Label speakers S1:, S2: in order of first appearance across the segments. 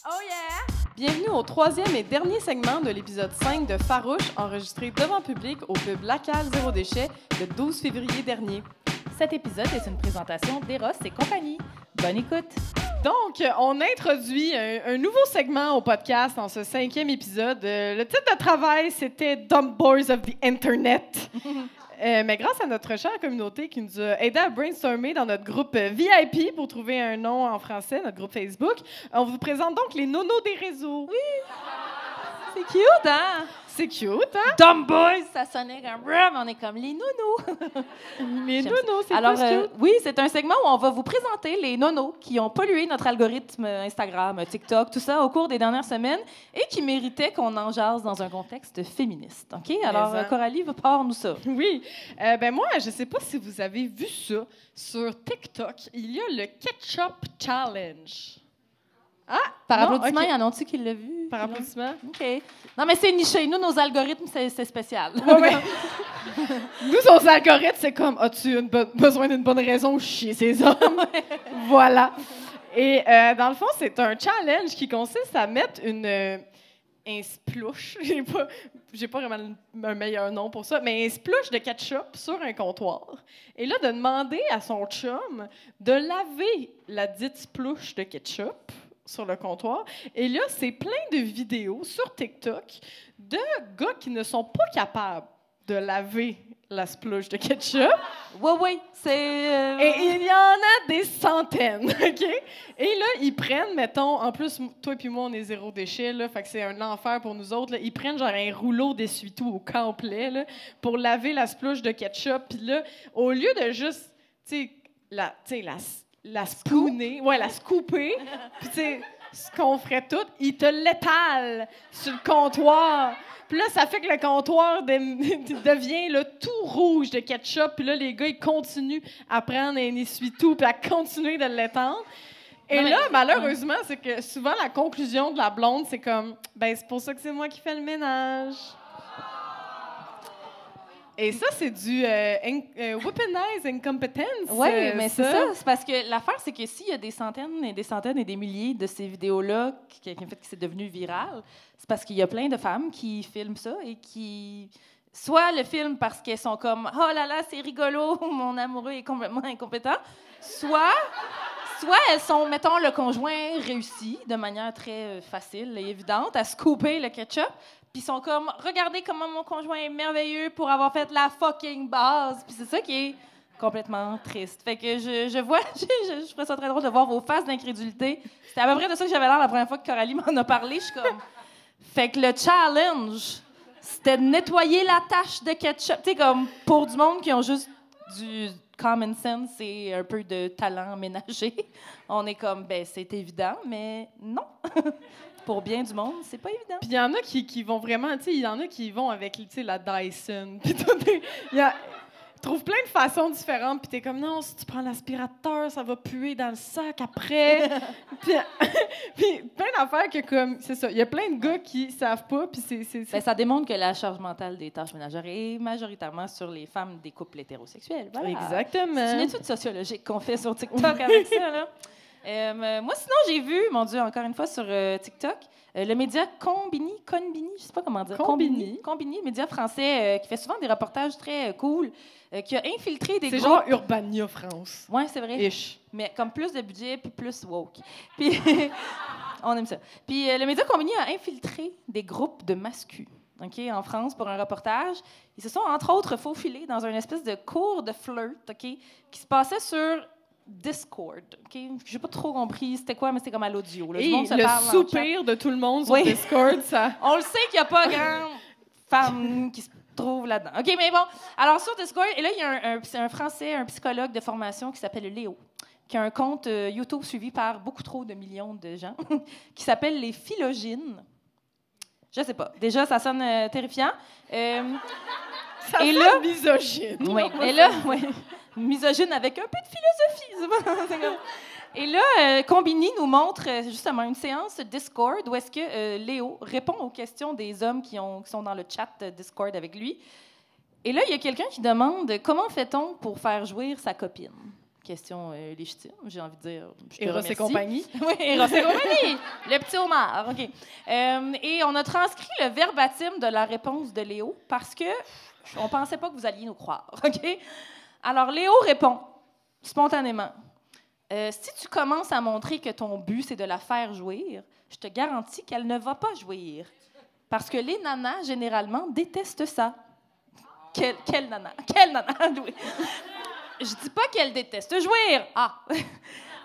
S1: Oh yeah! Bienvenue au troisième et dernier segment de l'épisode 5 de Farouche, enregistré devant public au pub Lacal Zéro Déchet le 12 février dernier.
S2: Cet épisode est une présentation d'Eros et compagnie. Bonne écoute!
S1: Donc, on introduit un nouveau segment au podcast en ce 5e épisode. Le titre de travail, c'était « Dumb Boys of the Internet ». Mais grâce à notre chère communauté qui nous a aidé à brainstormer dans notre groupe VIP pour trouver un nom en français, notre groupe Facebook, on vous présente donc les nonos des réseaux. Oui!
S2: C'est cute, hein?
S1: C'est cute, hein?
S2: Dumb Boys, ça sonnait comme « on est comme les nonos ».
S1: Les nonos, c'est
S2: Alors,
S1: plus cute.
S2: oui, c'est un segment où on va vous présenter les nonos qui ont pollué notre algorithme Instagram, TikTok, tout ça au cours des dernières semaines et qui méritaient qu'on en jase dans un contexte féministe. OK? Alors, Coralie, part-nous ça.
S1: Oui. Moi, je ne sais pas si vous avez vu ça sur TikTok. Il y a le Ketchup Challenge. Ah!
S2: Par
S1: non,
S2: applaudissement,
S1: okay.
S2: y en a-tu qui l'ont vu?
S1: Par applaudissement?
S2: OK. Non, mais c'est niché. Nous, nos algorithmes, c'est spécial.
S1: Oui, oui. Nous, nos algorithmes, c'est comme, as-tu besoin d'une bonne raison chier ces hommes? Voilà. Et dans le fond, c'est un challenge qui consiste à mettre un splouche, j'ai pas vraiment un meilleur nom pour ça, mais un splouche de ketchup sur un comptoir. Et là, de demander à son chum de laver la dite splouche de ketchup sur le comptoir. Et là, c'est plein de vidéos sur TikTok de gars qui ne sont pas capables de laver la splouche de ketchup.
S2: Oui, c'est...
S1: Et il y en a des centaines, OK? Et là, ils prennent, mettons, en plus, toi et moi, on est zéro déchet, là, fait que c'est un enfer pour nous autres, là. Ils prennent genre un rouleau d'essuie-tout au complet, là, pour laver la splouche de ketchup. Puis là, au lieu de juste, la spooner, ouais, la scooper, puis tu sais, ce qu'on ferait tout, ils te l'étalent sur le comptoir. Puis là, ça fait que le comptoir devient là, tout rouge de ketchup. Puis là, les gars, ils continuent à prendre un essuie-tout puis à continuer de l'étendre. Et là, malheureusement, c'est que souvent, la conclusion de la blonde, c'est comme, ben c'est pour ça que c'est moi qui fais le ménage. Et ça, c'est du weaponized incompetence.
S2: Oui, mais c'est ça. C'est parce que l'affaire, c'est que s'il y a des centaines et des milliers de ces vidéos-là qui c'est devenu viral, c'est parce qu'il y a plein de femmes qui filment ça et qui... Soit le filment parce qu'elles sont comme « Oh là là, c'est rigolo, mon amoureux est complètement incompétent », soit elles sont, mettons, le conjoint réussi de manière très facile et évidente à scooper le ketchup, puis ils sont comme « Regardez comment mon conjoint est merveilleux pour avoir fait la fucking base ». Puis c'est ça qui est complètement triste. Fait que je vois, je ferais ça très drôle de voir vos faces d'incrédulité. C'était à peu près de ça que j'avais l'air la première fois que Coralie m'en a parlé. Je suis comme... Fait que le challenge, c'était de nettoyer la tache de ketchup. Tu sais, comme pour du monde qui ont juste du common sense et un peu de talent ménager, on est comme, ben c'est évident, mais non. Pour bien du monde, c'est pas évident.
S1: Puis il y en a qui vont vraiment, tu sais, il y en a qui vont avec, tu sais, la Dyson. Puis ils trouvent plein de façons différentes. Puis t'es comme, non, si tu prends l'aspirateur, ça va puer dans le sac après. puis plein d'affaires que, comme, c'est ça, il y a plein de gars qui savent pas. Puis
S2: Ben, ça démontre que la charge mentale des tâches ménagères est majoritairement sur les femmes des couples hétérosexuels. Voilà.
S1: Exactement.
S2: C'est une étude sociologique qu'on fait sur TikTok avec ça, là. Moi, sinon, j'ai vu, mon Dieu, encore une fois, sur TikTok, le média Combini, je sais pas comment dire. Combini, média français qui fait souvent des reportages très cool, qui a infiltré des groupes...
S1: C'est genre Urbania France.
S2: Oui, c'est vrai.
S1: Ish.
S2: Mais comme plus de budget puis plus woke. Puis, on aime ça. Puis, le média Combini a infiltré des groupes de mascus. OK, en France, pour un reportage. Ils se sont, entre autres, faufilés dans une espèce de cours de flirt, OK, qui se passait sur Discord. OK? J'ai pas trop compris c'était quoi, mais c'était comme à l'audio. Là.
S1: Et le soupir de tout le monde sur Discord, ça...
S2: On le sait qu'il n'y a pas grand femme qui se trouve là-dedans. OK, mais bon. Alors, sur Discord, et là, il y a un Français, un psychologue de formation qui s'appelle Léo, qui a un compte YouTube suivi par beaucoup trop de millions de gens, qui s'appelle Les Philogines. Je sais pas. Déjà, ça sonne terrifiant.
S1: Ça sonne misogyne.
S2: Oui. Et là, misogyne avec un peu de philosophie. Et là, Combini nous montre justement une séance Discord où est-ce que Léo répond aux questions des hommes qui sont dans le chat Discord avec lui. Et là, il y a quelqu'un qui demande « Comment fait-on pour faire jouir sa copine? » question légitime, j'ai envie de dire.
S1: Eros et compagnie.
S2: Oui, Eros et compagnie. Le petit homard, OK. Et on a transcrit le verbatim de la réponse de Léo parce que on pensait pas que vous alliez nous croire, OK? Alors, Léo répond spontanément. Si tu commences à montrer que ton but, c'est de la faire jouir, je te garantis qu'elle ne va pas jouir. Parce que les nanas, généralement, détestent ça. Quelle nana? Quelle nana? Oui. Je dis pas qu'elle déteste jouir. Ah!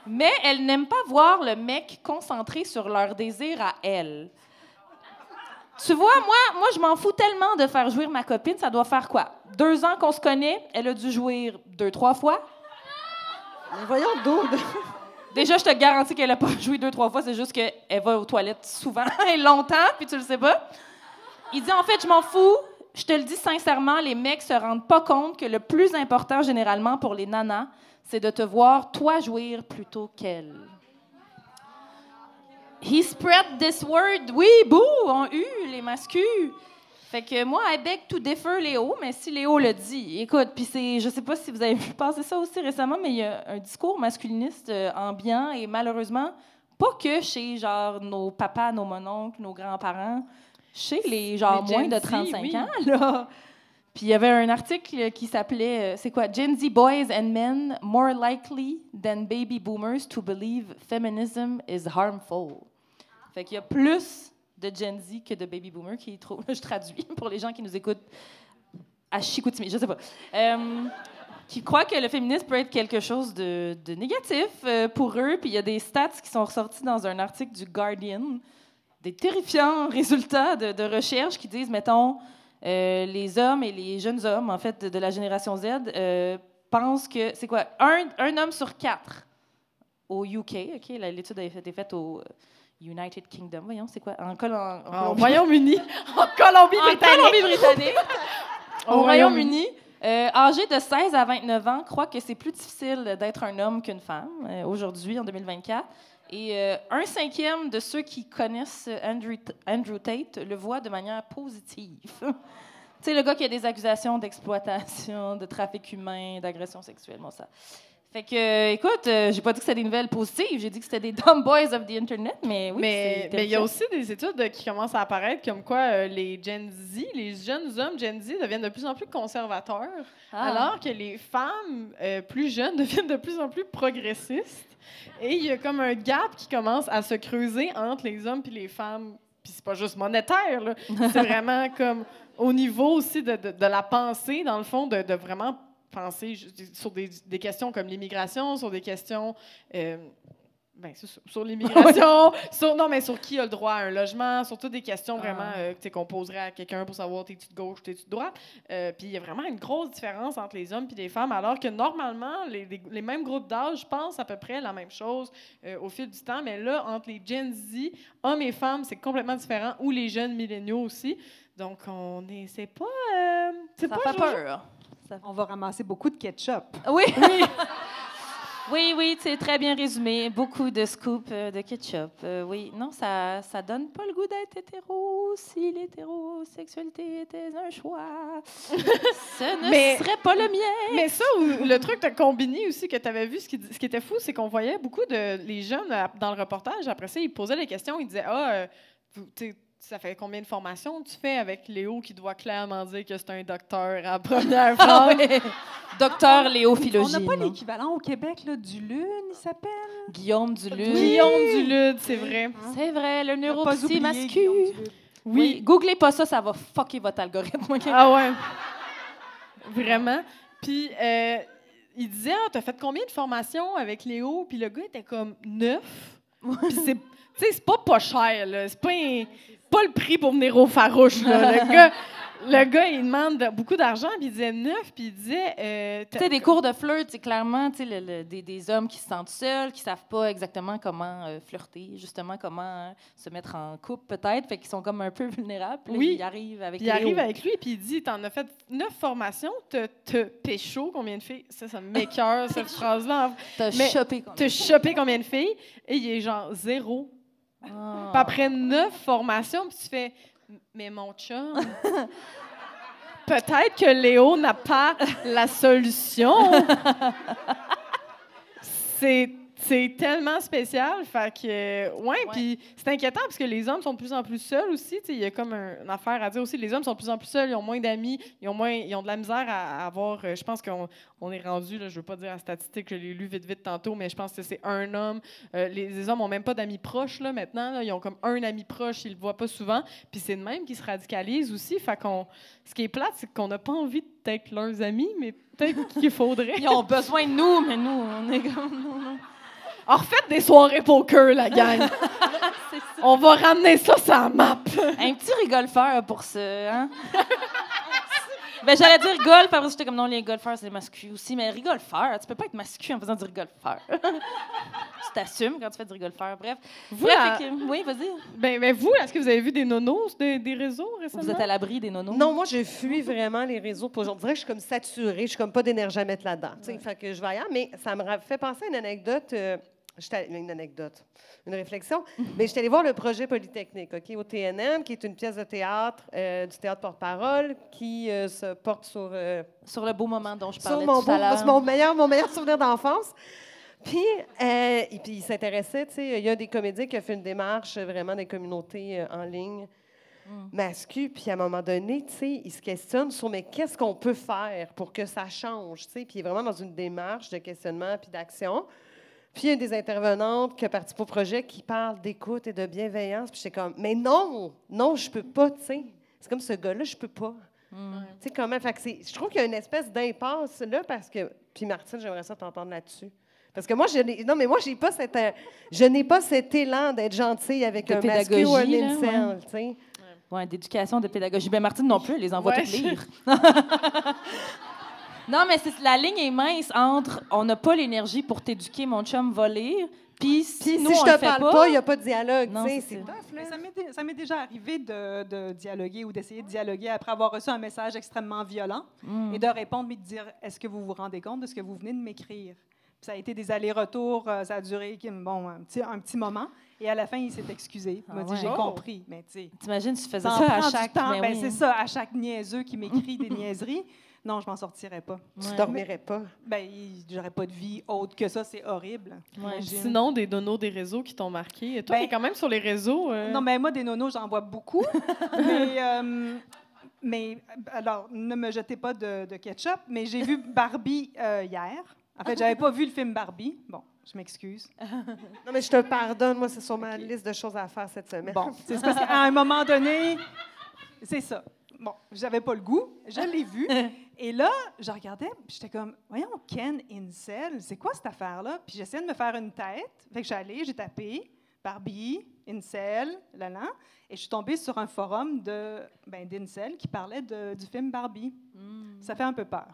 S2: Mais elles n'aiment pas voir le mec concentré sur leur désir à elle. Tu vois, moi, je m'en fous tellement de faire jouir ma copine. Ça doit faire quoi? 2 ans qu'on se connaît, elle a dû jouir 2-3 fois.
S3: Mais voyons, Dude.
S2: Déjà, je te garantis qu'elle n'a pas joué 2-3 fois. C'est juste qu'elle va aux toilettes souvent et longtemps, puis tu le sais pas. Il dit, en fait, je m'en fous. Je te le dis sincèrement, les mecs se rendent pas compte que le plus important, généralement, pour les nanas, c'est de te voir, toi, jouir plutôt qu'elle. He spread this word. Oui, bouh, on eu les mascus. Fait que moi, I beg to differ Léo, mais si Léo le dit, écoute, puis je sais pas si vous avez vu passer ça aussi récemment, mais il y a un discours masculiniste ambiant et malheureusement, pas que chez genre nos papas, nos mononcles, nos grands-parents, chez les genre moins de 35 ans, là. Puis il y avait un article qui s'appelait, c'est quoi? Gen Z boys and men more likely than baby boomers to believe feminism is harmful. Fait qu'il y a plus de Gen Z que de baby boomers qui trouvent, je traduis pour les gens qui nous écoutent à Chicoutimi, je sais pas, qui croient que le féminisme peut être quelque chose de négatif pour eux. Puis il y a des stats qui sont ressortis dans un article du Guardian, des terrifiants résultats de recherche qui disent, mettons, les hommes et les jeunes hommes, en fait, de la génération Z, pensent que, c'est quoi, un homme sur 4 au UK, OK, l'étude a été faite au United Kingdom, voyons, c'est quoi, en
S1: Royaume-Uni. En Colombie-Britannique.
S2: Au Royaume-Uni, âgés de 16 à 29 ans croient que c'est plus difficile d'être un homme qu'une femme, aujourd'hui, en 2024. Et 1/5 de ceux qui connaissent Andrew Tate le voient de manière positive. Tu sais, le gars qui a des accusations d'exploitation, de trafic humain, d'agression sexuelle, bon ça. Fait que, écoute, j'ai pas dit que c'était des nouvelles positives, j'ai dit que c'était des dumb boys of the Internet, mais oui,
S1: mais il y a aussi des études qui commencent à apparaître comme quoi les Gen Z, les jeunes hommes Gen Z deviennent de plus en plus conservateurs, alors que les femmes plus jeunes deviennent de plus en plus progressistes. Et il y a comme un gap qui commence à se creuser entre les hommes et les femmes. Puis c'est pas juste monétaire, là. C'est vraiment comme au niveau aussi de la pensée, dans le fond, de vraiment penser sur des questions comme l'immigration, sur des questions... sur l'immigration, sur qui a le droit à un logement, sur toutes des questions vraiment qu'on poserait à quelqu'un pour savoir t'es-tu de gauche, t'es-tu de droite. Puis il y a vraiment une grosse différence entre les hommes et les femmes, alors que normalement, les mêmes groupes d'âge pensent à peu près la même chose au fil du temps. Mais là, entre les Gen Z, hommes et femmes, c'est complètement différent, ou les jeunes milléniaux aussi. Donc, c'est pas...
S2: ça fait peur.
S3: On va ramasser beaucoup de ketchup.
S2: Oui! Oui, c'est très bien résumé. Beaucoup de scoops de ketchup. Oui, non, ça donne pas le goût d'être hétéro si l'hétérosexualité était un choix. Ce ne serait pas le mien.
S1: Mais ça, le truc de Combini aussi que tu avais vu, ce qui était fou, c'est qu'on voyait beaucoup de les jeunes dans le reportage. Après ça, ils posaient les questions. Ils disaient ça fait combien de formations tu fais avec Léo qui doit clairement dire que c'est un docteur à la première phrase?
S2: Docteur Léo Philogine.
S3: On n'a pas l'équivalent au Québec là, du Lune, il s'appelle?
S2: Guillaume Dulude.
S1: Guillaume Dulude, c'est vrai.
S2: Hein? C'est vrai, le neuropsy masculin.
S1: Oui.
S2: Googlez pas ça va fucker votre algorithme. Okay?
S1: Ah ouais. Vraiment. Puis, il disait, t'as fait combien de formations avec Léo? Puis le gars était comme 9. Puis c'est pas cher, là. C'est pas le prix pour venir au farouche, là. Le gars, il demande beaucoup d'argent, puis il disait 9, puis il disait...
S2: tu sais, des cours de flirt, c'est clairement des hommes qui se sentent seuls, qui savent pas exactement comment flirter, justement, comment se mettre en couple, peut-être, fait qu'ils sont comme un peu vulnérables. Puis
S1: oui.
S2: Il arrive avec
S1: lui, puis il dit, t'en as fait 9 formations, t'as pécho combien de filles? Ça m'écoeure, cette phrase-là.
S2: T'as
S1: chopé combien de filles? Et il est genre 0.
S2: Oh.
S1: Puis après 9 formations, puis tu fais... Mais mon chum, peut-être que Léo n'a pas la solution. C'est tellement spécial, fait que puis c'est inquiétant parce que les hommes sont de plus en plus seuls aussi, il y a comme une affaire à dire aussi, les hommes sont de plus en plus seuls, ils ont moins d'amis, ils ont de la misère à avoir, je pense qu'on est rendu là, je veux pas dire la statistique, je l'ai lu vite tantôt, mais je pense que c'est un homme, les hommes ont même pas d'amis proches là maintenant, là, ils ont comme un ami proche, ils le voient pas souvent, puis c'est de même qu'ils se radicalisent aussi, fait qu'on ce qui est plate, c'est qu'on n'a pas envie d'être leurs amis, mais peut-être qu'il faudrait.
S2: Ils ont besoin de nous, mais nous, on est comme... Non.
S1: Alors, faites des soirées poker, la gang. On va ramener ça sur la map.
S2: Un petit rigolfeur pour ça, hein? Ben, j'allais dire golf, après j'étais comme non, les golfeurs, c'est masculin aussi, mais rigolfeur, tu peux pas être masculin en faisant du rigolfeur. Tu t'assumes quand tu fais du rigolfeur, bref. Oui, vas-y.
S1: Ben vous, est-ce que vous avez vu des nonos des réseaux récemment?
S2: Vous êtes à l'abri des nonos?
S4: Non, moi, je fuis vraiment les réseaux. Pour on dirait que je suis comme saturée, je suis comme pas d'énergie à mettre là-dedans. Fait que je vais ailleurs, mais ça me fait penser à une anecdote. Une réflexion. Mais je suis allée voir le projet Polytechnique, OK, au TNM, qui est une pièce de théâtre, du théâtre porte-parole, qui se porte sur...
S2: sur le beau moment dont je
S4: sur
S2: parlais tout à l'heure.
S4: C'est mon meilleur souvenir d'enfance. Puis il s'intéressait, tu sais, il y a des comédiens qui ont fait une démarche, vraiment des communautés en ligne, masculines. Puis à un moment donné, tu sais, il se questionne sur, mais qu'est-ce qu'on peut faire pour que ça change, tu sais? Puis il est vraiment dans une démarche de questionnement puis d'action. Puis il y a des intervenantes qui participent au projet qui parlent d'écoute et de bienveillance. Puis j'étais comme, mais non, je peux pas, tu sais. C'est comme ce gars-là, je peux pas. Tu sais, comment? Fait que je trouve qu'il y a une espèce d'impasse là parce que... Puis Martine, j'aimerais ça t'entendre là-dessus. Parce que moi, je n'ai pas cet élan d'être gentille avec un masculin ou un incel, tu sais.
S2: Oui, d'éducation, de pédagogie. Ben Martine non plus, elle les envoie toutes lire. Non, mais la ligne est mince entre on n'a pas l'énergie pour t'éduquer, mon chum va lire, puis si nous,
S4: je
S2: on
S4: te
S2: le fait
S4: parle pas, il n'y a pas de dialogue.
S2: Non,
S4: c'est
S2: tough,
S3: là. Ça m'est déjà arrivé de dialoguer ou d'essayer de dialoguer après avoir reçu un message extrêmement violent et de répondre, mais de dire « Est-ce que vous vous rendez compte de ce que vous venez de m'écrire? » Puis ça a été des allers-retours, ça a duré un petit moment. Et à la fin, il s'est excusé. Il m'a dit « J'ai compris. » Mais tu sais,
S2: t'imagines, tu faisais ça à chaque...
S3: temps. Ben, c'est ça, à chaque niaiseux qui m'écrit des niaiseries. Non, je m'en sortirais pas.
S4: Tu dormirais pas.
S3: Ben, j'aurais pas de vie autre que ça, c'est horrible.
S1: Sinon, des nonos des réseaux qui t'ont marqué. Et toi, t'es quand même sur les réseaux.
S3: Non, mais moi, des nonos, j'en vois beaucoup. mais alors, ne me jetez pas de ketchup, mais j'ai vu Barbie hier. En fait, j'avais pas vu le film Barbie. Bon, je m'excuse.
S4: Non, mais je te pardonne. Moi, c'est sur ma liste de choses à faire cette semaine.
S3: Bon, c'est parce qu'à un moment donné, c'est ça. Bon, j'avais pas le goût, je l'ai vu. Et là, je regardais, puis j'étais comme, voyons, Ken Incel, c'est quoi cette affaire-là? Puis j'essayais de me faire une tête. Fait que j'ai tapé Barbie, Incel, et je suis tombée sur un forum d'Incel qui parlait du film Barbie. Ça fait un peu peur.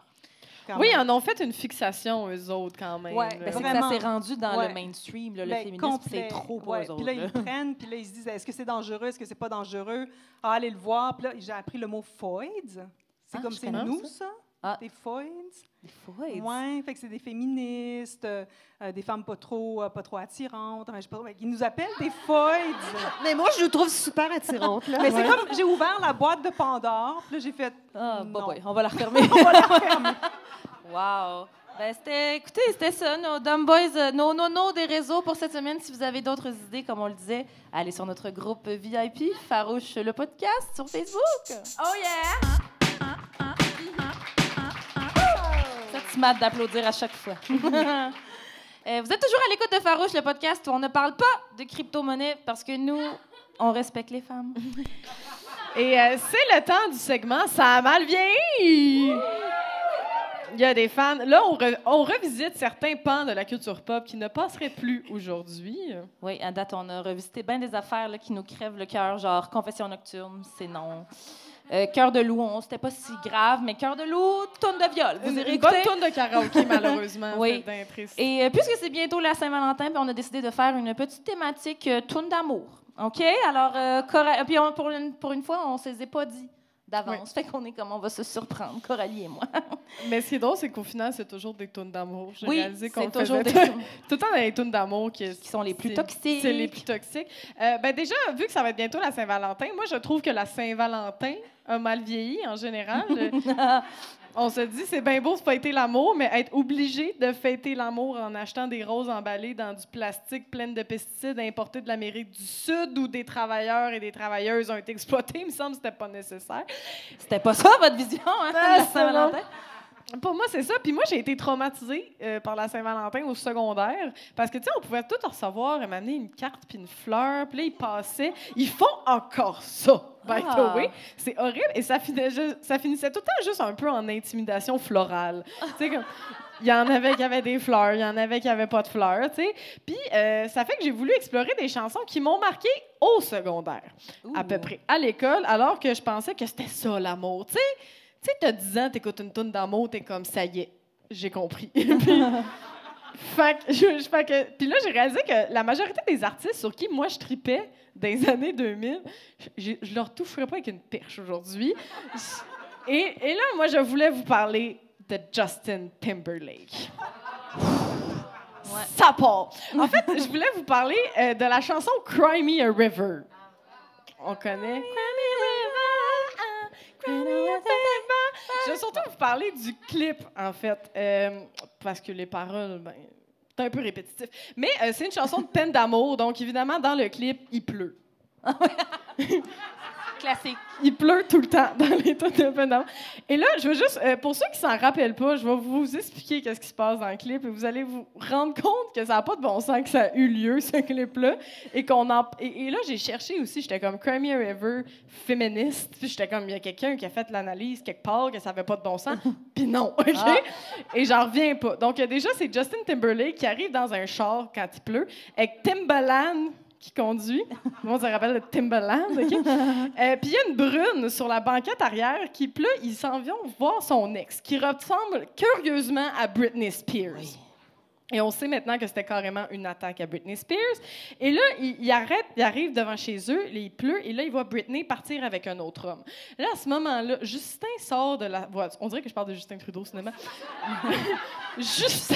S1: Oui, ils en ont fait une fixation, eux autres, quand même.
S3: Oui,
S2: c'est que ça s'est rendu dans le mainstream, là, le féminisme, c'est trop pour eux autres.
S3: Puis là, ils prennent, puis là, ils se disent, est-ce que c'est dangereux, est-ce que c'est pas dangereux? Ah, allez le voir. Puis là, j'ai appris le mot « foids ». C'est comme c'est nous, ça? Des foids.
S2: Des foids?
S3: Oui, fait que c'est des féministes, des femmes pas trop attirantes. Enfin, je sais pas, ils nous appellent des foids.
S4: Mais moi, je le trouve super attirante. Là.
S3: Mais c'est comme, j'ai ouvert la boîte de Pandore, puis là, j'ai fait,
S2: non. On va la refermer. Wow! Ben, c'était ça, nos Dumb Boys, nos des réseaux pour cette semaine. Si vous avez d'autres idées, comme on le disait, allez sur notre groupe VIP, Farouche le podcast, sur Facebook. Oh yeah! Ça, tu m'as d'applaudir à chaque fois. Vous êtes toujours à l'écoute de Farouche le podcast où on ne parle pas de crypto-monnaie parce que nous, on respecte les femmes.
S1: Et c'est le temps du segment « Ça a mal vieilli ». Il y a des fans. Là, on revisite certains pans de la culture pop qui ne passeraient plus aujourd'hui.
S2: Oui, à date, on a revisité bien des affaires là, qui nous crèvent le cœur, genre Confession nocturne, c'est non. Cœur de loup, c'était pas si grave, mais Cœur de loup, tourne de viol. Vous irez écouter?
S1: Bonne tourne de karaoké, malheureusement.
S2: Oui.
S1: C'est bien triste.
S2: Et puisque c'est bientôt la Saint-Valentin, on a décidé de faire une petite thématique tourne d'amour. OK? Alors, puis pour une fois, on ne se les a pas dit d'avance. Fait qu'on est comme, on va se surprendre, Coralie et moi.
S1: Mais ce qui est drôle, c'est qu'au final, c'est toujours des tunes d'amour. J'ai réalisé qu'on
S2: c'est toujours des
S1: tout le temps des tunes d'amour qui
S2: sont les plus toxiques.
S1: C'est les plus toxiques. Déjà, vu que ça va être bientôt la Saint-Valentin, moi, je trouve que la Saint-Valentin a mal vieilli en général. On se dit, c'est bien beau de fêter l'amour, mais être obligé de fêter l'amour en achetant des roses emballées dans du plastique plein de pesticides importés de l'Amérique du Sud où des travailleurs et des travailleuses ont été exploités, il me semble que c'était pas nécessaire.
S2: C'était pas ça, votre vision, hein, de la Saint-Valentin?
S1: Pour moi, c'est ça. Puis moi, j'ai été traumatisée par la Saint-Valentin au secondaire parce que, tu sais, on pouvait tout recevoir et m'amener une carte puis une fleur. Puis là, ils passaient. Ils font encore ça, by the way. C'est horrible. Et ça finissait tout le temps juste un peu en intimidation florale. Tu sais, comme... Il y en avait qui avaient des fleurs, il y en avait qui n'avaient pas de fleurs, tu sais. Puis ça fait que j'ai voulu explorer des chansons qui m'ont marqué au secondaire, à peu près, à l'école, alors que je pensais que c'était ça, l'amour, tu sais. Tu sais, t'as 10 ans, t'écoutes une toune d'amour, t'es comme, ça y est, j'ai compris. Puis là, j'ai réalisé que la majorité des artistes sur qui moi je tripais dans les années 2000, je leur toucherais pas avec une perche aujourd'hui. Et là, moi, je voulais vous parler de Justin Timberlake. Ouais. Ça part. En fait, je voulais vous parler de la chanson Cry Me a River. On connaît? Je vais surtout vous parler du clip, en fait, parce que les paroles, ben, c'est un peu répétitif. Mais c'est une chanson de peine d'amour, donc évidemment, dans le clip, il pleut.
S2: Classique.
S1: Il pleut tout le temps dans les tunes de peine d'amour. Et là, je veux juste, pour ceux qui s'en rappellent pas, je vais vous expliquer qu'est-ce qui se passe dans le clip et vous allez vous rendre compte que ça n'a pas de bon sens que ça a eu lieu, ce clip-là. Et là, j'ai cherché aussi, j'étais comme Cry Me a River féministe, puis j'étais comme, il y a quelqu'un qui a fait l'analyse quelque part que ça n'avait pas de bon sens, puis non, OK? Et j'en reviens pas. Donc, déjà, c'est Justin Timberlake qui arrive dans un char quand il pleut, avec Timbaland qui conduit. Moi, ça rappelle le Timbaland, OK? Puis il y a une brune sur la banquette arrière qui pleut. Ils s'en vont voir son ex, qui ressemble curieusement à Britney Spears. Oui. Et on sait maintenant que c'était carrément une attaque à Britney Spears. Et là, il arrive devant chez eux, il pleut, et là, il voit Britney partir avec un autre homme. Là, à ce moment-là, Justin sort de la voiture. On dirait que je parle de Justin Trudeau, cinéma. Justin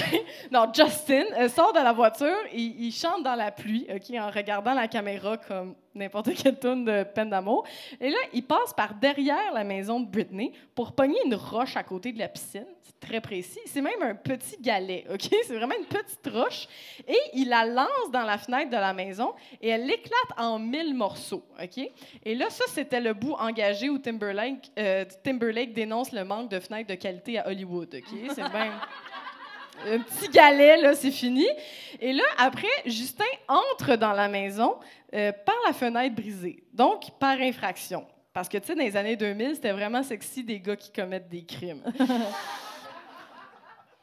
S1: sort de la voiture, il chante dans la pluie, OK, en regardant la caméra comme n'importe quelle toune de peine d'amour. Et là, il passe par derrière la maison de Britney pour pogner une roche à côté de la piscine. C'est très précis. C'est même un petit galet, OK? C'est vraiment une petite roche. Et il la lance dans la fenêtre de la maison et elle l'éclate en 1000 morceaux, OK? Et là, ça, c'était le bout engagé où Timberlake dénonce le manque de fenêtres de qualité à Hollywood, OK? C'est même... Un petit galet, là, c'est fini. Et là, après, Justin entre dans la maison par la fenêtre brisée, donc par infraction. Parce que, tu sais, dans les années 2000, c'était vraiment sexy des gars qui commettent des crimes.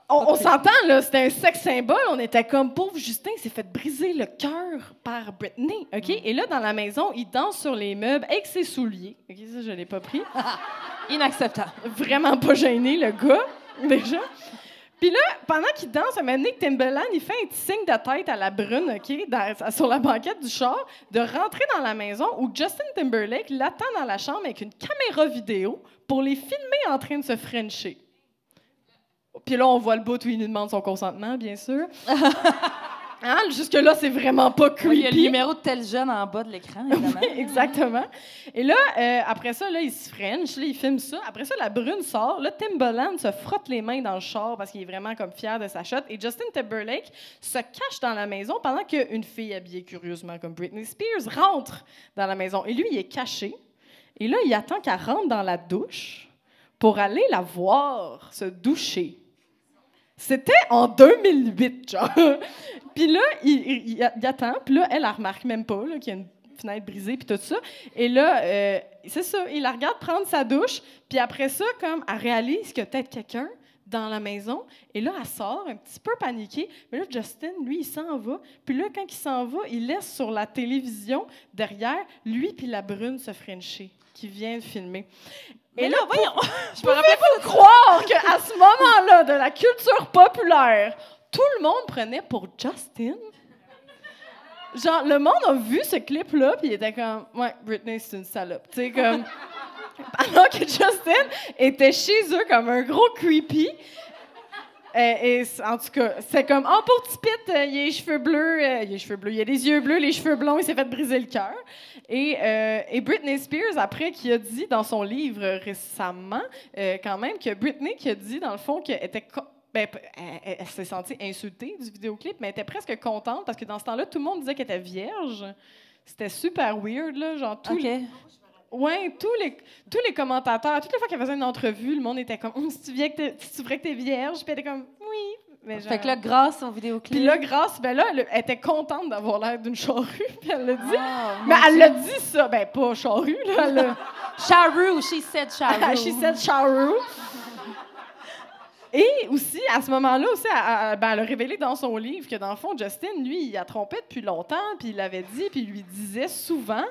S1: On s'entend, là, c'était un sexe symbole. On était comme, pauvre Justin, il s'est fait briser le cœur par Britney, OK? Et là, dans la maison, il danse sur les meubles avec ses souliers. OK, ça, je l'ai pas pris. Inacceptable. Vraiment pas gêné, le gars, déjà. Puis là, pendant qu'il danse, un moment donné, Timbaland, il fait un petit signe de tête à la brune, OK, sur la banquette du char, de rentrer dans la maison où Justin Timberlake l'attend dans la chambre avec une caméra vidéo pour les filmer en train de se frencher. Puis là, on voit le bout où il lui demande son consentement, bien sûr. Hein? Jusque-là, c'est vraiment pas creepy.
S2: Il y a le numéro de tel jeune en bas de l'écran, évidemment.
S1: Oui, exactement. Et là, après ça, là, il se french, là, il filme ça. Après ça, la brune sort. Là, Timbaland se frotte les mains dans le char parce qu'il est vraiment comme fier de sa shot. Et Justin Timberlake se cache dans la maison pendant qu'une fille habillée curieusement comme Britney Spears rentre dans la maison. Et lui, il est caché. Et là, il attend qu'elle rentre dans la douche pour aller la voir se doucher. C'était en 2008, genre. Puis là, il attend, puis là, elle remarque même pas qu'il y a une fenêtre brisée, puis tout ça. Et là, c'est ça, il la regarde prendre sa douche, puis après ça, comme, elle réalise qu'il y a peut-être quelqu'un dans la maison, et là, elle sort un petit peu paniquée. Mais là, Justin, lui, il s'en va. Puis là, quand il s'en va, il laisse sur la télévision, derrière, lui puis la brune se frencher, qui vient filmer. Et là, voyons, je me rappelle pas de croire qu'à ce moment-là de la culture populaire, tout le monde prenait pour Justin. Genre, le monde a vu ce clip-là, puis il était comme, ouais, Britney, c'est une salope. Tu sais, comme. Alors que Justin était chez eux comme un gros creepy. En tout cas, c'est comme, oh, pour petit Pete, il a les cheveux bleus, il a les yeux bleus, les cheveux blonds, il s'est fait briser le cœur. Et Britney Spears, après, qui a dit dans son livre récemment, quand même, que Britney qui a dit, dans le fond, qu'elle était... elle s'est sentie insultée du vidéoclip, mais elle était presque contente parce que dans ce temps-là, tout le monde disait qu'elle était vierge. C'était super weird, là, genre tous les... Ouais, tous les commentateurs, toutes les fois qu'elle faisait une entrevue, le monde était comme si tu vrai que t'es vierge, puis elle était comme oui. Mais genre...
S2: Fait que là, grâce au vidéoclip.
S1: Puis là, elle était contente d'avoir l'air d'une charrue, puis elle l'a dit. Mais elle l'a dit ça, pas charrue, là.
S2: Charrue, she said charrue.
S1: She said charrue. Et aussi, à ce moment-là, aussi, elle a révélé dans son livre que, dans le fond, Justin, lui, il a trompé depuis longtemps, puis il l'avait dit, puis il lui disait souvent.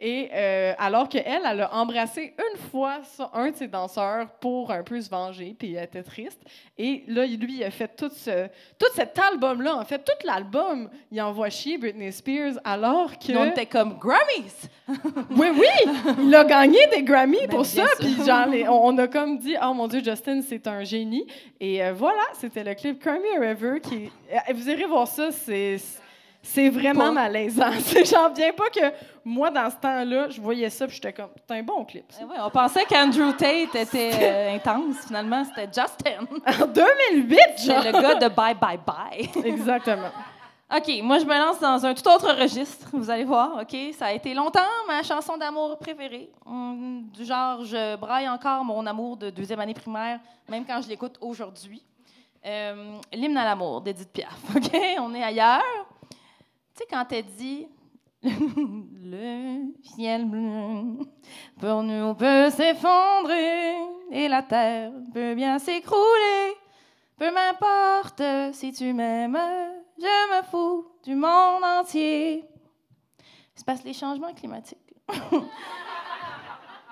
S1: Et alors qu'elle, elle a embrassé une fois un de ses danseurs pour un peu se venger, puis elle était triste. Et là, lui, il a fait tout cet album-là. En fait, tout l'album, il envoie chier Britney Spears, alors que...
S2: On était comme Grammys!
S1: Oui, il a gagné des Grammys pour ça. Puis genre, on a comme dit, oh mon Dieu, Justin, c'est un génie. Et voilà, c'était le clip Cry Me a River qui... vous irez voir ça, c'est vraiment malaisant. J'en viens pas que moi, dans ce temps-là, je voyais ça puis j'étais comme, c'est un bon clip.
S2: Ouais, on pensait qu'Andrew Tate était intense. Finalement, c'était Justin.
S1: En 2008, genre!
S2: C'est le gars de Bye Bye Bye.
S1: Exactement.
S2: OK, moi, je me lance dans un tout autre registre. Vous allez voir, OK? Ça a été longtemps ma chanson d'amour préférée. Du genre, je braille encore mon amour de 2e année primaire, même quand je l'écoute aujourd'hui. L'hymne à l'amour d'Édith Piaf, OK? On est ailleurs. Tu sais, quand elle dit « Le ciel bleu pour nous peut s'effondrer et la terre peut bien s'écrouler. Peu m'importe si tu m'aimes, je me fous du monde entier. » C'est parce que les changements climatiques,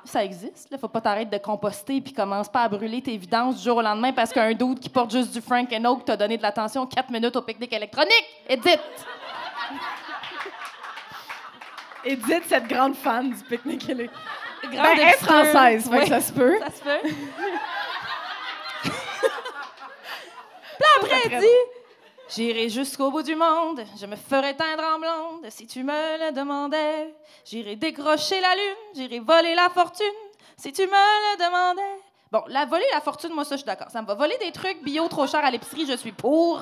S2: ça existe. Il ne faut pas t'arrêter de composter puis commence pas à brûler tes vidanges du jour au lendemain parce qu'un dude qui porte juste du Frank & Oak t'a donné de l'attention 4 minutes au pique-nique électronique. Edith!
S1: Edith, cette grande fan du pique-nique électronique.
S2: Elle
S1: est française, fait que ça se peut.
S2: Ça se peut. Puis après, elle dit... J'irai jusqu'au bout du monde, je me ferai teindre en blonde si tu me le demandais. J'irai décrocher la lune, j'irai voler la fortune si tu me le demandais. Bon, voler la fortune, moi, ça, je suis d'accord. Ça me va. Voler des trucs bio trop chers à l'épicerie, je suis pour.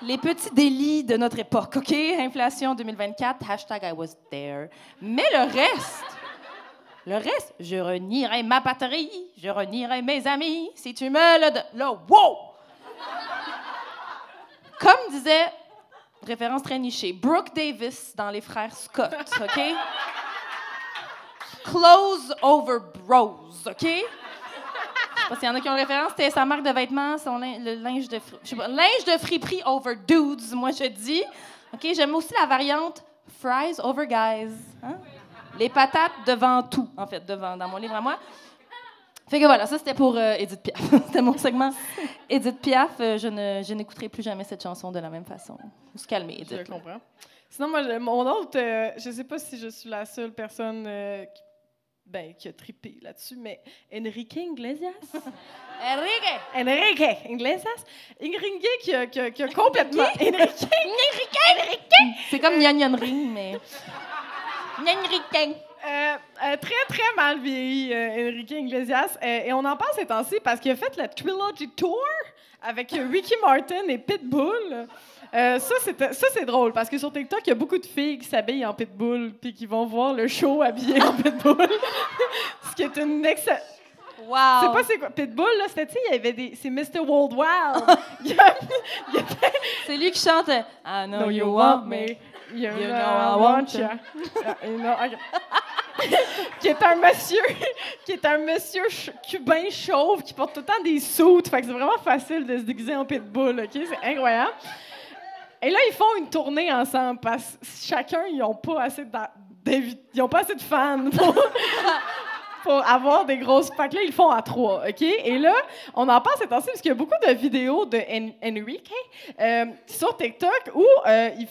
S2: Les petits délits de notre époque, OK? Inflation 2024, #I was there. Mais le reste, je renierai ma patrie, je renierai mes amis si tu me le donnes. Là, wow! Comme disait, référence très nichée, Brooke Davis dans Les Frères Scott, OK? Clothes over bros, OK? Je sais pas s'il y en a qui ont référence, c'était sa marque de vêtements, le linge de linge de friperie over dudes, moi je dis. OK, j'aime aussi la variante fries over guys. Hein? Les patates devant tout, en fait, dans mon livre à moi. Fait que voilà, ça c'était pour Édith Piaf. C'était mon segment. Édith Piaf, je n'écouterai plus jamais cette chanson de la même façon. Faut se calmer, Édith.
S1: Je comprends. Sinon, moi, mon autre, je sais pas si je suis la seule personne qui a trippé là-dessus, mais Enrique Iglesias. Enrique Iglesias. Enrique qui a complètement... Enrique.
S2: C'est comme Nyan Ring, mais... Enrique.
S1: Très, très mal vieilli, Enrique Iglesias. Et on en parle ces temps-ci parce qu'il a fait la Trilogy Tour avec Ricky Martin et Pitbull. Ça, c'est drôle parce que sur TikTok, il y a beaucoup de filles qui s'habillent en Pitbull puis qui vont voir le show habillées en Pitbull. Ce qui est une excellente...
S2: Wow!
S1: C'est pas c'est quoi. Pitbull, là, c'était, tu sais, il y avait des... C'est Mr. Worldwide.
S2: C'est lui qui chante « I know you want me,
S1: you know I want you. » qui est un monsieur cubain chauve qui porte tout le temps des soutes. Fait que c'est vraiment facile de se déguiser en Pitbull, OK? C'est incroyable. Et là, ils font une tournée ensemble parce que chacun, ils n'ont pas assez de fans pour avoir des grosses... Fait que là, ils le font à 3, OK? Et là, on en parle ces temps-ci parce qu'il y a beaucoup de vidéos de Enrique sur TikTok où il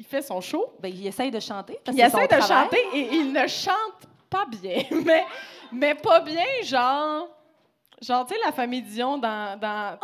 S1: fait son show.
S2: Ben, il essaye de chanter.
S1: Il essaie de chanter et il ne chante pas bien. Mais pas bien, genre... Genre, tu sais, la famille Dion dans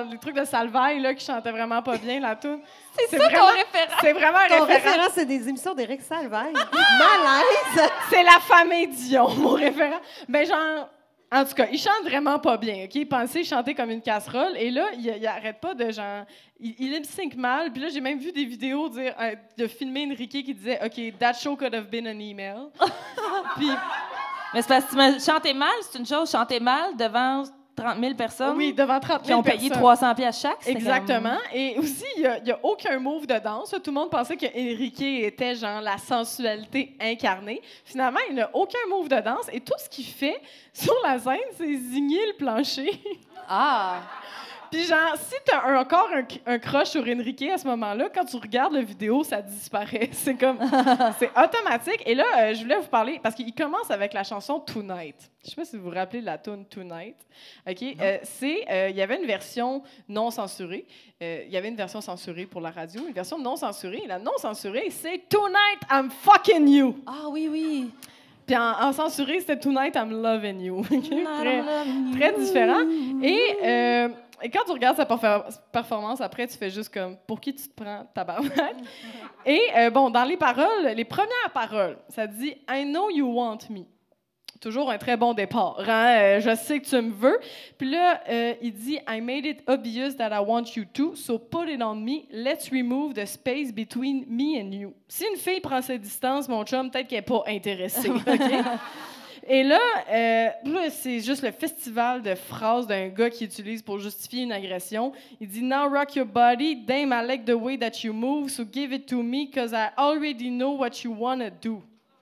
S1: les trucs de Salvaille, là, qui chantait vraiment pas bien, la toune.
S2: C'est ça ton référent?
S1: C'est vraiment un
S4: Ton
S1: référent.
S4: référent, c'est des émissions d'Éric Salvaille. Malaise!
S1: C'est la famille Dion, mon référent. Ben, genre, en tout cas, il chante vraiment pas bien, OK? Il pensait chanter comme une casserole, et là, il arrête pas de, genre... Il lip-sync mal, puis là, j'ai même vu des vidéos de filmer Enrique qui disait « OK, that show could have been an email. » Puis...
S2: Mais c'est parce que chanter mal, c'est une chose. Chanter mal devant 30 000 personnes
S1: Oui, devant 30 000
S2: qui ont payé
S1: personnes.
S2: 300 piastres chaque.
S1: Exactement. Et aussi, il n'y a aucun move de danse. Tout le monde pensait que Enrique était genre la sensualité incarnée. Finalement, il n'a aucun move de danse. Et tout ce qu'il fait sur la scène, c'est zigner le plancher.
S2: Ah!
S1: Puis genre, si t'as encore un crush sur Enrique à ce moment-là, quand tu regardes la vidéo, ça disparaît. C'est comme... c'est automatique. Et là, je voulais vous parler, parce qu'il commence avec la chanson « Tonight ». Je sais pas si vous vous rappelez de la tune « Tonight ». OK? Il y avait une version non censurée. Il y avait une version censurée pour la radio, une version non censurée. Et la non censurée, c'est « Tonight, I'm fucking you ».
S2: Ah oui, oui.
S1: Puis en censuré, c'était « Tonight, I'm loving you ». Très différent. Et quand tu regardes sa performance, après, tu fais juste comme « Pour qui tu te prends, tabarnak? » Et bon, dans les paroles, les premières paroles, ça dit « I know you want me ». Toujours un très bon départ. Hein? Je sais que tu me veux. Puis là, il dit « I made it obvious that I want you to, so put it on me. Let's remove the space between me and you. » Si une fille prend ses distances, mon chum, peut-être qu'elle n'est pas intéressée. OK? Et là, c'est juste le festival de phrases d'un gars qui utilise pour justifier une agression. Il dit « Now rock your body, damn I like the way that you move, so give it to me, cause I already know what you wanna do. »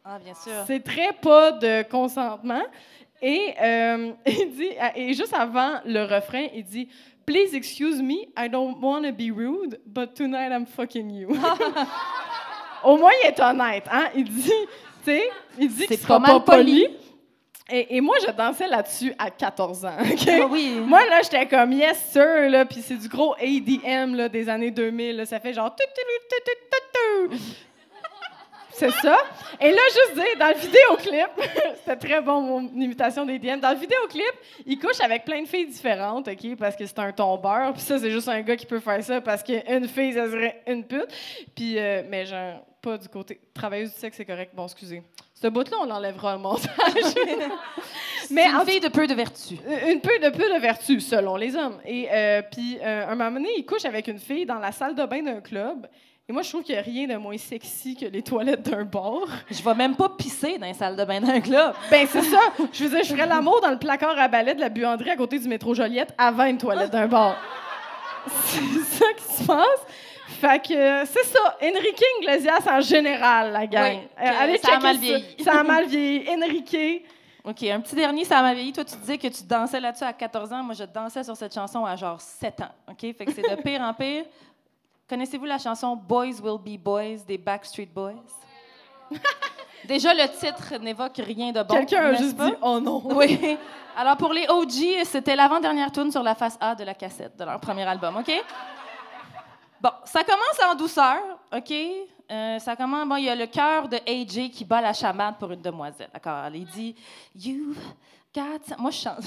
S2: Ah, bien sûr.
S1: C'est très pas de consentement. Et il dit, et juste avant le refrain, il dit « Please excuse me, I don't wanna be rude, but tonight I'm fucking you. » Au moins, il est honnête. Hein? Il dit, tu sais, qu'il sera pas poli. Et moi, je dansais là-dessus à 14 ans. Okay?
S2: Ah oui.
S1: Moi, là, j'étais comme « Yes, sir », là, puis c'est du gros ADM là, des années 2000. Là, ça fait genre... C'est ça. Et là, juste dire, dans le vidéoclip, c'était très bon, mon imitation des DM. Dans le vidéoclip, il couche avec plein de filles différentes, OK, parce que c'est un tombeur. Puis ça, c'est juste un gars qui peut faire ça parce qu'une fille, ça serait une pute. Puis, mais genre, pas du côté travailleuse du sexe, c'est correct. Bon, excusez. Ce bout-là, on l'enlèvera au montage.
S2: Mais une fille de peu de vertu.
S1: Une peu de vertu, selon les hommes. Et puis, un moment donné, il couche avec une fille dans la salle de bain d'un club. Et moi, je trouve qu'il n'y a rien de moins sexy que les toilettes d'un bar.
S2: Je vais même pas pisser dans les salles de bain d'un club.
S1: Ben c'est ça. Je veux dire, je ferais l'amour dans le placard à balai de la buanderie à côté du métro Joliette avant une toilette d'un bar. C'est ça qui se passe. Fait que c'est ça. Enrique Iglesias en général, la gang.
S2: Oui,
S1: allez
S2: ça a mal vieilli.
S1: Ça a mal vieilli. Enrique.
S2: OK, un petit dernier, ça m'a vieilli. Toi, tu disais que tu dansais là-dessus à 14 ans. Moi, je dansais sur cette chanson à genre 7 ans. OK? Fait que c'est de pire en pire. Connaissez-vous la chanson « Boys Will Be Boys » des Backstreet Boys? Déjà, le titre n'évoque rien de bon.
S1: Quelqu'un a juste dit « Oh non! »
S2: Oui. Alors, pour les OG, c'était l'avant-dernière tune sur la face A de la cassette de leur premier album, OK? Bon, ça commence en douceur, OK? Ça commence... Bon, il y a le chœur de AJ qui bat la chamade pour une demoiselle, d'accord? Il dit « You've got... » Moi, je chante.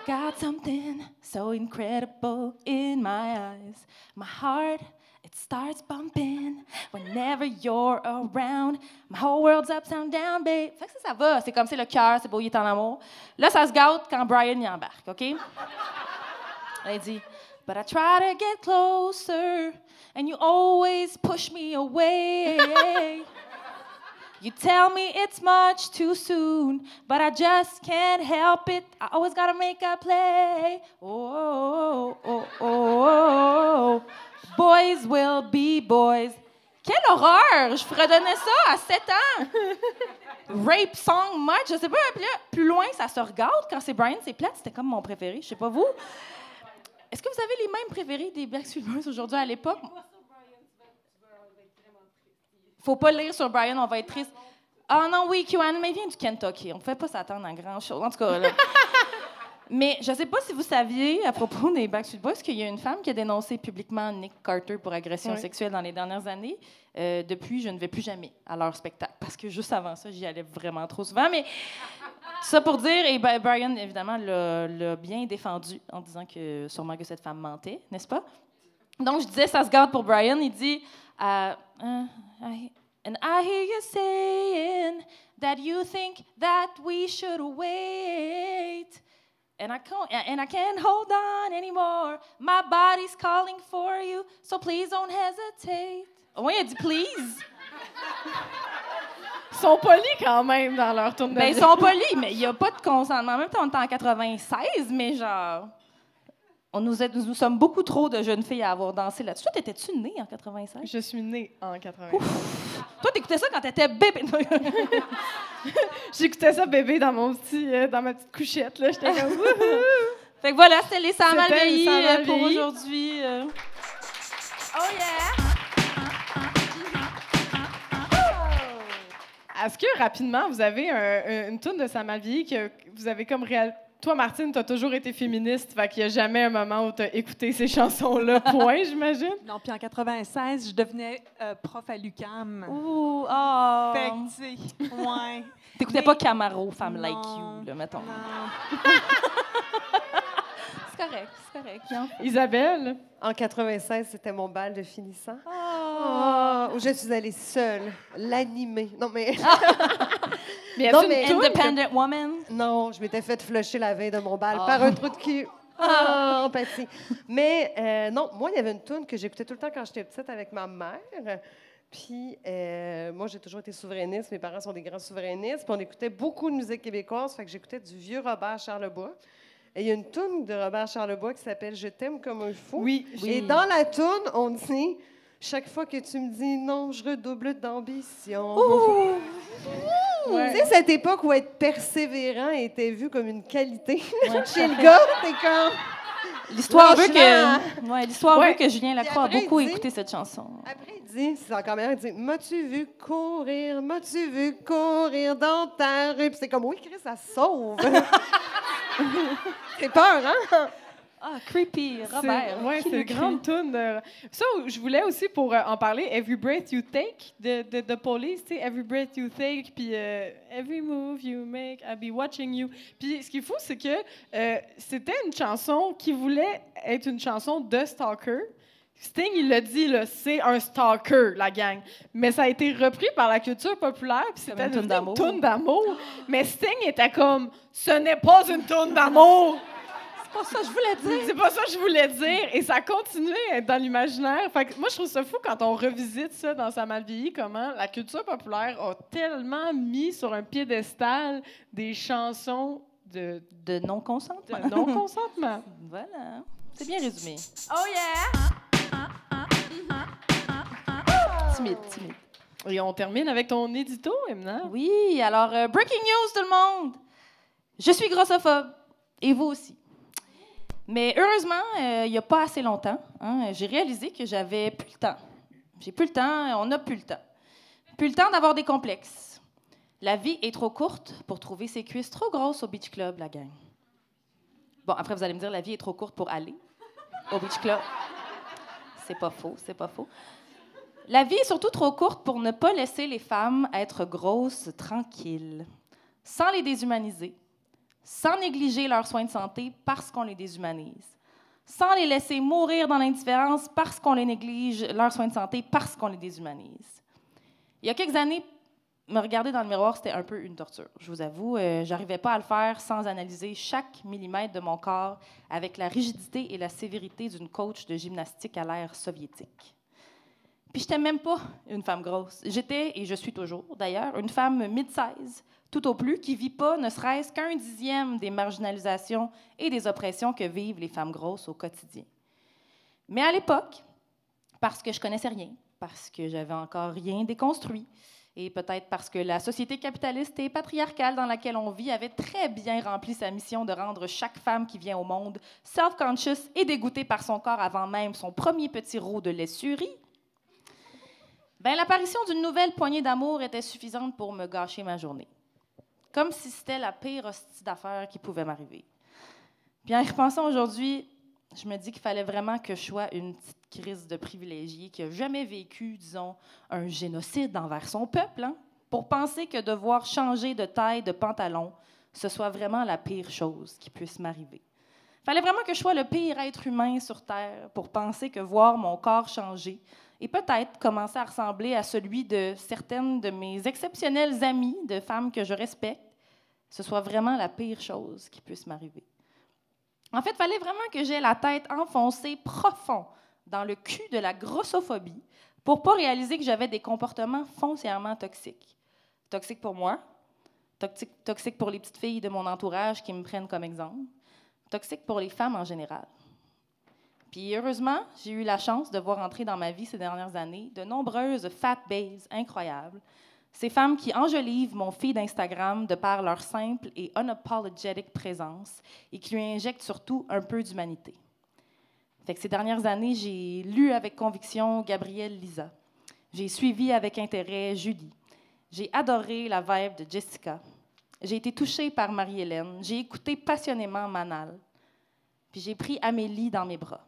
S2: Got something so incredible in my eyes. My heart, it starts bumping whenever you're around. My whole world's upside down, babe. Fait que ça va. C'est comme c'est le cœur, c'est beau, il est en amour. Là, ça se gâte quand Brian y embarque, OK? Elle dit, but I try to get closer and you always push me away. You tell me it's much too soon, but I just can't help it. I always gotta make a play. Oh, oh, oh, oh, oh. Boys will be boys. Quelle horreur! Je fredonnais ça à 7 ans. Rape song much, je sais pas. Puis là, plus loin, ça se regarde. Quand c'est Brian, c'est plate. C'était comme mon préféré. Je sais pas vous. Est-ce que vous avez les mêmes préférés des Backstreet Boys aujourd'hui à l'époque? Faut pas lire sur Brian, on va être triste. Ah non, oui, QAnon, mais il vient du Kentucky. On ne fait pas s'attendre à grand-chose. En tout cas, là. Mais je sais pas si vous saviez, à propos des Backstreet Boys, qu'il y a une femme qui a dénoncé publiquement Nick Carter pour agression sexuelle dans les dernières années. Depuis, je ne vais plus jamais à leur spectacle. Parce que juste avant ça, j'y allais vraiment trop souvent. Mais Ça pour dire, et Brian, évidemment, l'a bien défendu en disant que sûrement que cette femme mentait, n'est-ce pas? Donc, je disais, ça se garde pour Brian. Il dit, and I hear you saying that you think that we should wait. And I can't hold on anymore. My body's calling for you, so please don't hesitate. Au moins, il a dit please.
S1: Ils sont polis quand même dans leur tourne de
S2: Ben, ils sont polis, mais il n'y a pas de consentement. En même temps, on est en 96, mais genre... Nous sommes beaucoup trop de jeunes filles à avoir dansé là-dessus. Toi, t'étais-tu née en 96?
S1: Je suis née en 80.
S2: Toi, t'écoutais ça quand t'étais bébé.
S1: J'écoutais ça bébé dans ma petite couchette, là. J'étais comme wouhou!
S2: Fait que voilà, c'était les Sans
S1: C'était les
S2: Malveillis
S1: Sans Malveillis.
S2: pour aujourd'hui. Oh yeah!
S1: Est-ce que, rapidement, vous avez une toune de Sans Malveillis que vous avez comme réel... Toi, Martine, t'as toujours été féministe, fait qu'il n'y a jamais un moment où t'as écouté ces chansons-là, point, j'imagine?
S3: Non, puis en 96, je devenais prof à l'UQAM.
S2: Ouh, oh!
S3: Fait que, tu sais, ouais.
S2: T'écoutais pas Camaro, Femme
S3: Non.
S2: Like You, là, mettons.
S3: Non.
S2: C'est correct. Bien.
S1: Isabelle?
S4: En 96, c'était mon bal de finissant.
S2: Oh!
S4: Où je suis allée seule, l'animer. Non, mais...
S1: Mais
S4: Non,
S1: est-ce
S4: mais-
S1: une toune que-
S2: Independent Woman.
S4: Non, je m'étais fait flusher la veille de mon bal
S2: Oh.
S4: par un trou de cul. Ah, empathie. Mais non, moi, il y avait une toune que j'écoutais tout le temps quand j'étais petite avec ma mère. Puis, moi, j'ai toujours été souverainiste. Mes parents sont des grands souverainistes. Puis, on écoutait beaucoup de musique québécoise. Fait que j'écoutais du vieux Robert Charlebois. Et il y a une toune de Robert Charlebois qui s'appelle « Je t'aime comme un fou ».
S1: Oui.
S4: Et dans la toune, on dit « Chaque fois que tu me dis non, je redouble d'ambition ».
S1: Ouais.
S4: Tu sais, cette époque où être persévérant était vu comme une qualité. Chez le gars, t'es comme...
S2: L'histoire veut
S4: Lâche-la.
S2: l'histoire
S1: Ouais.
S2: veut que Julien Lacroix a
S4: Puis après,
S2: beaucoup
S4: il dit-
S2: écouté cette chanson.
S4: Après, il dit, c'est encore meilleur, il dit « M'as-tu vu courir dans ta rue? » Puis c'est comme « Oui, Chris, ça sauve. » C'est peur, hein?
S2: Ah, creepy, Robert.
S1: Oui,
S2: Qui
S1: c'est
S2: le
S1: une grande toune. Ça, je voulais aussi, pour en parler, « Every Breath You Take » de Police, tu sais, « Every Breath You Take », puis « Every Move You Make, I'll Be Watching You ». Puis ce qui est fou, c'est que c'était une chanson qui voulait être une chanson de stalker. Sting, il l'a dit, là, c'est un stalker, la gang. Mais ça a été repris par la culture populaire, puis c'était
S2: une toune d'amour.
S1: toune d'amour. Mais Sting était comme, ce n'est pas une toune d'amour.
S2: C'est pas ça que je voulais dire.
S1: C'est pas ça que je voulais dire. Et ça continuait à être dans l'imaginaire. Fait que moi, je trouve ça fou quand on revisite ça dans Sa mal vieilli, comment la culture populaire a tellement mis sur un piédestal des chansons de
S2: De non-consentement.
S1: non-consentement.
S2: Voilà. C'est bien résumé.
S1: Oh yeah!
S2: Timide.
S1: Et on termine avec ton édito, Emna.
S2: Oui, alors, breaking news, tout le monde! Je suis grossophobe. Et vous aussi. Mais heureusement, il n'y a pas assez longtemps, hein, j'ai réalisé que j'avais plus le temps. J'ai plus le temps, on n'a plus le temps. Plus le temps d'avoir des complexes. La vie est trop courte pour trouver ses cuisses trop grosses au beach club, la gang. Bon, après, vous allez me dire, la vie est trop courte pour aller au beach club. C'est pas faux. La vie est surtout trop courte pour ne pas laisser les femmes être grosses tranquilles, sans les déshumaniser, sans négliger leurs soins de santé parce qu'on les déshumanise, sans les laisser mourir dans l'indifférence parce qu'on les néglige leurs soins de santé parce qu'on les déshumanise. Il y a quelques années, me regarder dans le miroir, c'était un peu une torture. Je vous avoue, j'arrivais pas à le faire sans analyser chaque millimètre de mon corps avec la rigidité et la sévérité d'une coach de gymnastique à l'ère soviétique. Puis j'étais même pas une femme grosse. J'étais, et je suis toujours d'ailleurs, une femme mid-size, tout au plus, qui vit pas ne serait-ce qu'un dixième des marginalisations et des oppressions que vivent les femmes grosses au quotidien. Mais à l'époque, parce que je connaissais rien, parce que j'avais encore rien déconstruit, et peut-être parce que la société capitaliste et patriarcale dans laquelle on vit avait très bien rempli sa mission de rendre chaque femme qui vient au monde self-conscious et dégoûtée par son corps avant même son premier petit roux de l'essurie, ben, l'apparition d'une nouvelle poignée d'amour était suffisante pour me gâcher ma journée. Comme si c'était la pire hostie d'affaires qui pouvait m'arriver. Puis en y repensant aujourd'hui, je me dis qu'il fallait vraiment que je sois une petite crise de privilégiée qui n'a jamais vécu, disons, un génocide envers son peuple, hein, pour penser que devoir changer de taille de pantalon ce soit vraiment la pire chose qui puisse m'arriver. Il fallait vraiment que je sois le pire être humain sur Terre pour penser que voir mon corps changer et peut-être commencer à ressembler à celui de certaines de mes exceptionnelles amies, de femmes que je respecte, ce soit vraiment la pire chose qui puisse m'arriver. En fait, il fallait vraiment que j'aie la tête enfoncée profond dans le cul de la grossophobie pour ne pas réaliser que j'avais des comportements foncièrement toxiques. Toxiques pour moi, toxiques pour les petites filles de mon entourage qui me prennent comme exemple, toxiques pour les femmes en général. Puis heureusement, j'ai eu la chance de voir entrer dans ma vie ces dernières années de nombreuses fat babes incroyables, ces femmes qui enjolivent mon feed d'Instagram de par leur simple et unapologetic présence et qui lui injectent surtout un peu d'humanité. Fait que ces dernières années, j'ai lu avec conviction Gabrielle Lisa. J'ai suivi avec intérêt Julie. J'ai adoré la vibe de Jessica. J'ai été touchée par Marie-Hélène. J'ai écouté passionnément Manal. Puis j'ai pris Amélie dans mes bras.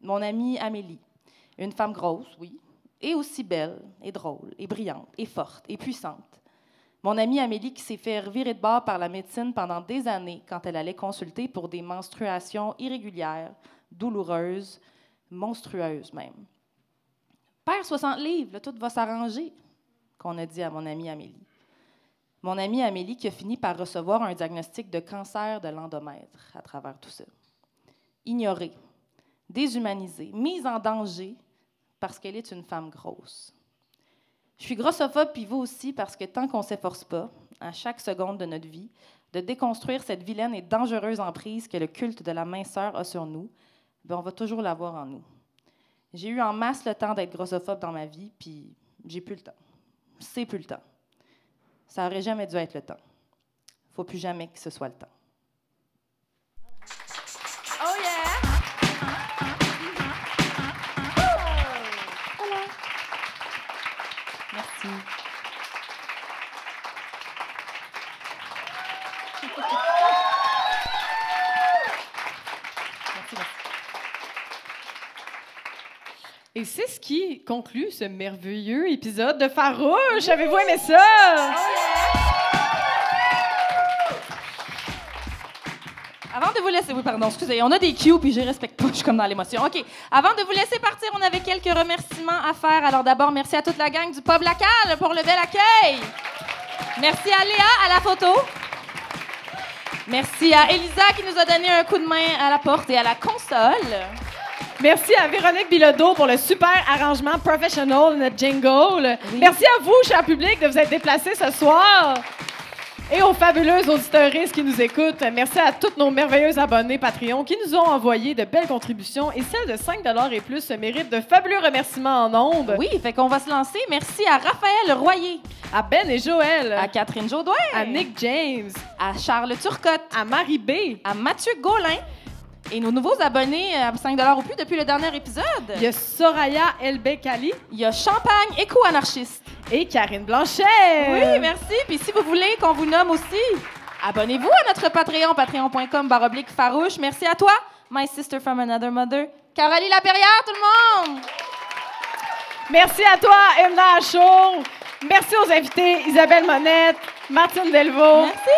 S2: Mon amie Amélie, une femme grosse, oui, et aussi belle, et drôle, et brillante, et forte, et puissante. Mon amie Amélie qui s'est fait revirer de bord par la médecine pendant des années quand elle allait consulter pour des menstruations irrégulières, douloureuses, monstrueuses même. « Perds 60 livres, là, tout va s'arranger », qu'on a dit à mon amie Amélie. Mon amie Amélie qui a fini par recevoir un diagnostic de cancer de l'endomètre à travers tout ça. Ignorée, déshumanisée, mise en danger parce qu'elle est une femme grosse. Je suis grossophobe, puis vous aussi, parce que tant qu'on ne s'efforce pas, à chaque seconde de notre vie, de déconstruire cette vilaine et dangereuse emprise que le culte de la minceur a sur nous, bien, on va toujours l'avoir en nous. J'ai eu en masse le temps d'être grossophobe dans ma vie, puis j'ai plus le temps. C'est plus le temps. Ça n'aurait jamais dû être le temps. Il ne faut plus jamais que ce soit le temps.
S1: Oh yeah!
S2: Voilà. Merci.
S1: Et c'est ce qui conclut ce merveilleux épisode de Farouche. Avez-vous aimé ça?
S2: Avant de vous laisser... Oui, pardon, excusez, on a des cues, puis je les respecte pas, je suis comme dans l'émotion. OK. Avant de vous laisser partir, on avait quelques remerciements à faire. Alors d'abord, merci à toute la gang du Pub Lacal pour le bel accueil. Merci à Léa à la photo. Merci à Elisa qui nous a donné un coup de main à la porte et à la console.
S1: Merci à Véronique Bilodeau pour le super arrangement professional de notre jingle. Oui. Merci à vous, cher public, de vous être déplacés ce soir. Et aux fabuleuses auditeuristes qui nous écoutent. Merci à tous nos merveilleux abonnés Patreon qui nous ont envoyé de belles contributions. Et celles de 5 $ et plus méritent de fabuleux remerciements en ondes.
S2: Oui, fait qu'on va se lancer. Merci à Raphaël Royer.
S1: À Ben et Joël.
S2: À Catherine Jaudoin.
S1: À Nick James.
S2: À Charles Turcotte.
S1: À Marie B.
S2: À Mathieu Gaulin. Et nos nouveaux abonnés à 5 $ ou plus depuis le dernier épisode.
S1: Il y a Soraya Elbekali.
S2: Il y a Champagne Éco-anarchiste.
S1: Et Karine Blanchet.
S2: Oui, merci. Puis si vous voulez qu'on vous nomme aussi, abonnez-vous à notre Patreon, patreon.com/farouche. Merci à toi, my sister from another mother, Caroline Laperrière, tout le monde.
S1: Merci à toi, Emna Achour. Merci aux invités, Isabelle Monette, Martine Delvaux.
S2: Merci.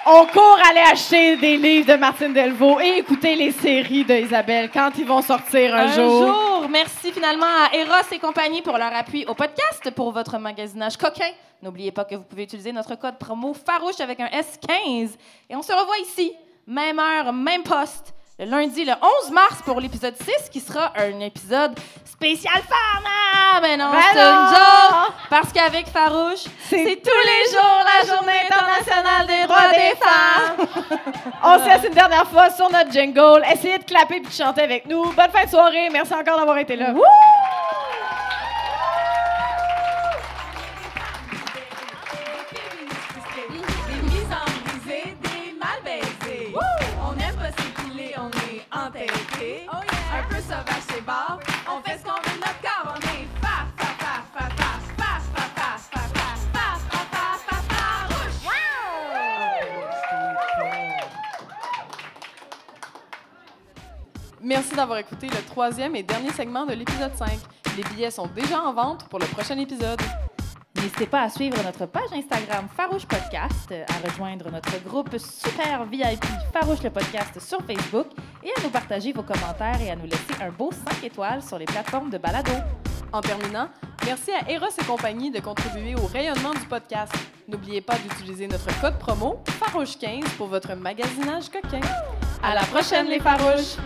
S1: On court aller acheter des livres de Martine Delvaux et écouter les séries d'Isabelle quand ils vont sortir un jour.
S2: Merci finalement à Eros et compagnie pour leur appui au podcast pour votre magasinage coquin. N'oubliez pas que vous pouvez utiliser notre code promo Farouche avec un S15. Et on se revoit ici, même heure, même poste, le lundi, le 11 mars pour l'épisode 6 qui sera un épisode spécial femme. Ah, ben non, c'est une joke. Parce qu'avec Farouche, c'est tous les jours la journée internationale des droits des femmes.
S1: On se laisse une dernière fois sur notre jingle. Essayez de clapper et de chanter avec nous. Bonne fin de soirée. Merci encore d'avoir été là.
S2: Woo!
S5: Oh yeah. Un peu sauvage c'est bon. On fait ce qu'on veut de notre corps. On est fa fa fa fa fa fa fa fa fa fa fa fa fa farouche.
S1: Merci d'avoir écouté le 3e et dernier segment de l'épisode 5. Les billets sont déjà en vente pour le prochain épisode.
S2: N'hésitez pas à suivre notre page Instagram Farouche Podcast, à rejoindre notre groupe super VIP Farouche le Podcast sur Facebook et à nous partager vos commentaires et à nous laisser un beau 5 étoiles sur les plateformes de balado.
S5: En terminant, merci à Eros et compagnie de contribuer au rayonnement du podcast. N'oubliez pas d'utiliser notre code promo Farouche15 pour votre magasinage coquin. À la prochaine, les Farouches!